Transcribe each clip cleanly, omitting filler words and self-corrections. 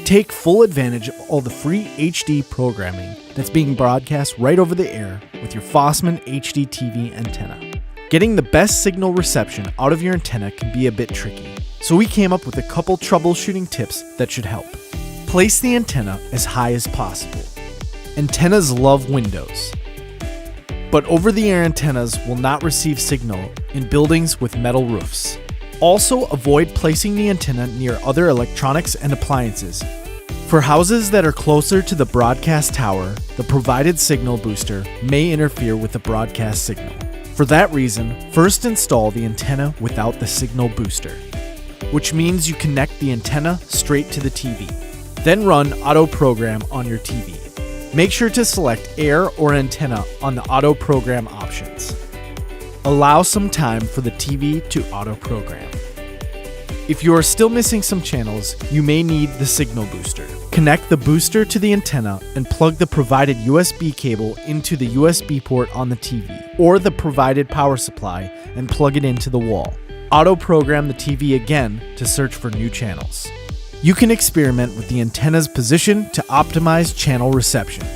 Take full advantage of all the free HD programming that's being broadcast right over the air with your Fosmon HDTV antenna. Getting the best signal reception out of your antenna can be a bit tricky, so we came up with a couple troubleshooting tips that should help. Place the antenna as high as possible. Antennas love windows, but over-the-air antennas will not receive signal in buildings with metal roofs. Also, avoid placing the antenna near other electronics and appliances. For houses that are closer to the broadcast tower, the provided signal booster may interfere with the broadcast signal. For that reason, first install the antenna without the signal booster, which means you connect the antenna straight to the TV. Then run auto program on your TV. Make sure to select air or antenna on the auto program options. Allow some time for the TV to auto program. If you are still missing some channels, you may need the signal booster. Connect the booster to the antenna and plug the provided USB cable into the USB port on the TV or the provided power supply and plug it into the wall. Auto program the TV again to search for new channels. You can experiment with the antenna's position to optimize channel reception.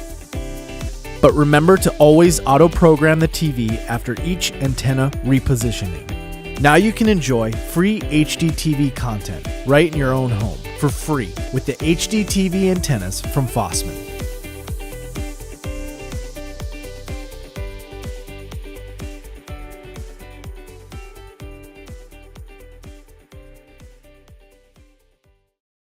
But remember to always auto-program the TV after each antenna repositioning. Now you can enjoy free HDTV content right in your own home for free with the HDTV antennas from Fosmon.